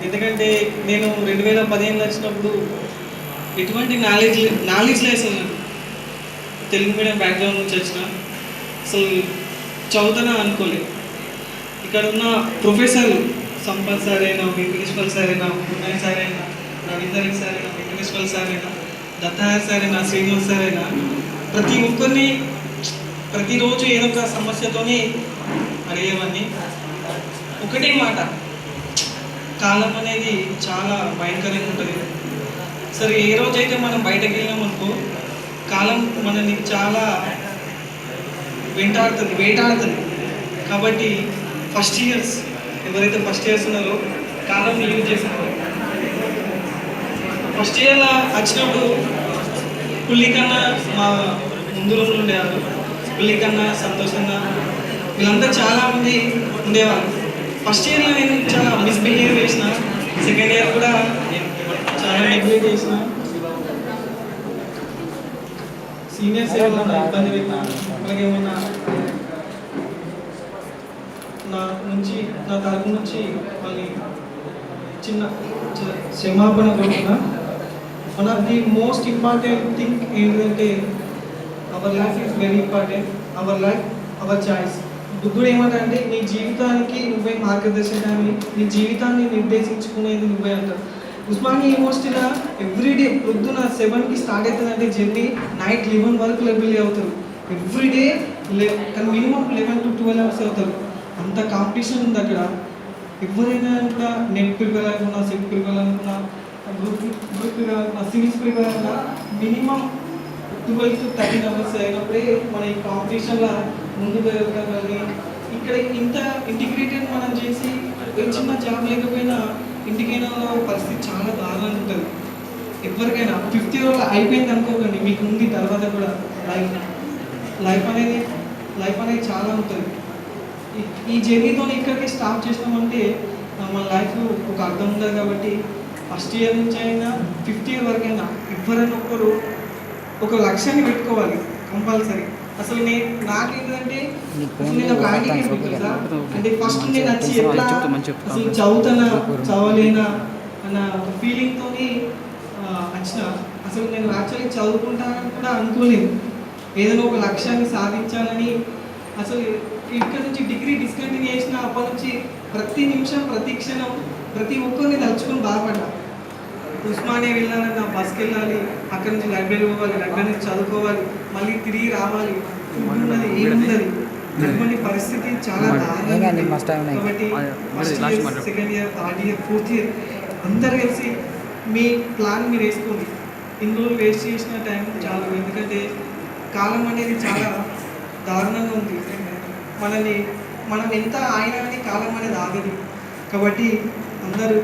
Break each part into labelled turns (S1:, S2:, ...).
S1: ఎందుకంటే నేను 2015 వచ్చినప్పుడు ఎటువంటి నాలెడ్జ్ లేదు అసలు. తెలుగు మీడియం బ్యాక్గ్రౌండ్ నుంచి వచ్చిన అసలు చదువుతానా అనుకోలేదు. ఇక్కడ ఉన్న ప్రొఫెసర్లు సంపత్ సార్ అయినా, వెంకటేశ్వర్ సార్ అయినా, పుణ్య సార్ అయినా, రవీందర్ సార్ అయినా, వెంకటేశ్వర్ సార్ అయినా, దత్తాహార్ సార్ అయినా, శ్రీనివాస్ సార్ అయినా ప్రతి ఒక్కరిని ప్రతిరోజు ఏదో ఒక సమస్యతోనే అడిగేవాడిని. ఒకటే మాట, కాలం అనేది చాలా భయంకరంగా ఉంటుంది. సరే ఏ రోజైతే మనం బయటకు వెళ్ళామనుకో కాలం మనని చాలా వేటాడుతుంది. కాబట్టి ఫస్ట్ ఇయర్స్ ఎవరైతే ఫస్ట్ ఇయర్స్ ఉన్నారో కాలంని యూజ్ చేస్తున్నారు. ఫస్ట్ ఇయర్లో వచ్చినప్పుడు పుల్లికన్నా మా ముందు రోజులు ఉండేవారు. పుల్లికన్నా, సంతోషంగా వీళ్ళంతా చాలామంది ఉండేవారు. ఫస్ట్ ఇయర్లో నేను చాలా మిస్బిహేవ్ చేసిన, సెకండ్ ఇయర్ కూడా చాలా నెగ్లెక్ట్ చేసిన, సీనియర్స్ ఏమన్నా ఇబ్బంది పెట్టినా, అలాగే ఏమన్నా నా తరపు నుంచి మళ్ళీ చిన్న క్షమాపణ కోరుతున్నా. One of the most important thing ఏంటంటే our life is very important. Our choice. బుద్ధుడు ఏమంటారంటే నీ జీవితానికి నువ్వే మార్గదర్శకాన్ని, నీ జీవితాన్ని నిర్దేశించుకునేది నువ్వే అంటారు. ఉస్మానియా యూనివర్సిటీలో ఎవ్రీడే పొద్దున 7కి స్టార్ట్ అవుతుందంటే జర్నీ నైట్ 11 వరకు లైబ్రరీ అవుతారు. ఎవ్రీడే మినిమం 11 to 12 అవర్స్ అవుతారు. అంత కాంపిటీషన్ ఉంది అక్కడ. ఎవరైనా కూడా నెట్ ప్రిపేర్ అనుకున్నా, సెట్ ప్రిపేర్ అనుకున్నా, గ్రూప్ ప్రిపేర్ అనుకున్నా, సివిల్స్ ప్రిపేర్ అనుకున్నా మినిమం 12 to 13 అవర్స్ అయినప్పుడే మన ఈ కాంపిటీషన్లో ముందుకు వెళ్ళగలి. ఇక్కడ ఇంత ఇంటిగ్రేటెడ్ మనం చేసి చిన్న జాబ్ లేకపోయినా ఇంటికైనా పరిస్థితి చాలా దారుణంగా ఉంటుంది. ఎవరికైనా 5th year అయిపోయింది అనుకోకండి, మీకు ఉంది తర్వాత కూడా లైఫ్ అనేది చాలా ఉంటుంది. ఈ జర్నీతో ఇక్కడికి స్టార్ట్ చేసినామంటే మన లైఫ్ ఒక అర్థం ఉంటుంది. కాబట్టి ఫస్ట్ ఇయర్ నుంచి అయినా 5th year వరకైనా ఎవరైనా ఒక్కరు ఒక లక్ష్యాన్ని పెట్టుకోవాలి కంపల్సరీ. అసలు నాకేంటంటే నేను ఒక అంటే ఫస్ట్ నేను వచ్చి ఎట్లా అసలు చదవలేనా అన్న ఒక ఫీలింగ్తో వచ్చిన. అసలు నేను యాక్చువల్లీ చదువుకుంటానని కూడా అనుకోలేదు. ఏదైనా ఒక లక్ష్యాన్ని సాధించాలని. అసలు ఇక్కడ నుంచి డిగ్రీ డిస్కంటిన్యూ చేసిన అప్పటి నుంచి ప్రతి నిమిషం, ప్రతి క్షణం, ప్రతి ఒక్కరిని తలుచుకొని బాధపడ్డా. ఉస్మానియా వెళ్ళాలన్నా బస్కి వెళ్ళాలి, అక్కడి నుంచి లైబ్రరీ పోవాలి, లైబ్రరీ నుంచి చదువుకోవాలి, మళ్ళీ తిరిగి రావాలి, ఉన్నది ఏమున్నది అటువంటి పరిస్థితి చాలా దారుణంగా. కాబట్టి first year, second year, third year, 4th year అందరు కలిసి మీ ప్లాన్ మీరు వేసుకోండి. ఇన్ని రోజులు వేస్ట్ చేసిన టైం చాలా. ఎందుకంటే కాలం అనేది చాలా దారుణంగా ఉంది. మనం ఎంత అయినా కానీ కాలం అనేది ఆగదు. కాబట్టి అందరూ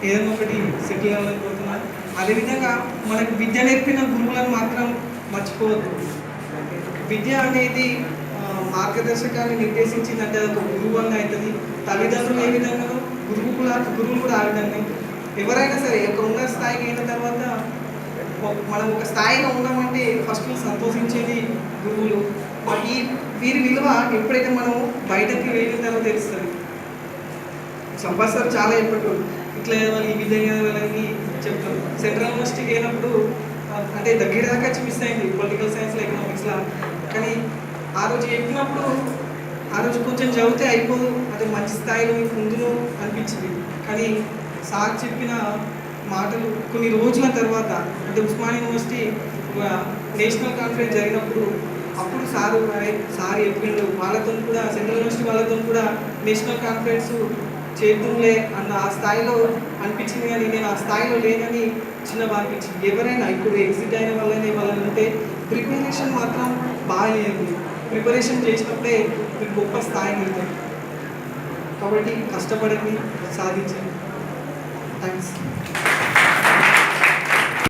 S1: ఏదైనా ఒకటి సెటిల్ అవ్వాలనుకుంటున్నారు. అదేవిధంగా మనకు విద్య నేర్పిన గురువులను మాత్రం మర్చిపోవద్దు. విద్య అనేది మార్గదర్శకాన్ని నిర్దేశించిందంటే అది ఒక గురువు వల్ల అవుతుంది. తల్లిదండ్రులు ఏ విధంగా గురువులు కూడా ఆ విధంగా. ఎవరైనా సరే ఒక ఉన్నత స్థాయికి అయిన తర్వాత మనం ఒక స్థాయిలో ఉన్నామంటే ఫస్ట్ సంతోషించేది గురువులు. వీరి విలువ ఎప్పుడైతే మనం బయటకి వెళ్ళిన తర్వాత తెలుస్తుంది. సంపత్ సార్ చాలా చెప్పేటోడు, ఇట్లా చదవాలి, ఈ విధంగా చదవాలని చెప్తారు. సెంట్రల్ యూనివర్సిటీకి అయినప్పుడు అంటే దగ్గర దాకా మిస్ అయింది పొలిటికల్ సైన్స్లో, ఎకనామిక్స్లో. కానీ ఆ రోజు చెప్పినప్పుడు ఆ రోజు కొంచెం చదివితే అయిపోదు, అంటే మంచి స్థాయిలో ముందును అనిపించింది. కానీ సార్ చెప్పిన మాటలు కొన్ని రోజుల తర్వాత, అంటే ఉస్మానియా యూనివర్సిటీ నేషనల్ కాన్ఫరెన్స్ జరిగినప్పుడు అప్పుడు సార్ చెప్పిండు వాళ్ళతో కూడా, సెంట్రల్ యూనివర్సిటీ వాళ్ళతో కూడా నేషనల్ కాన్ఫరెన్స్ చేద్దాంలే అన్న ఆ స్థాయిలో అనిపించింది. కానీ నేను ఆ స్థాయిలో లేనని చిన్నగా అనిపించింది. ఎవరైనా ఇప్పుడు ఎగ్జిట్ అయిన వాళ్ళని ఉంటే ప్రిపరేషన్ మాత్రం బాగా చేయండి. ప్రిపరేషన్ చేసినప్పుడే మీకు గొప్ప స్థాయి వెళ్తుంది. కాబట్టి కష్టపడండి, సాధించండి. థ్యాంక్స్.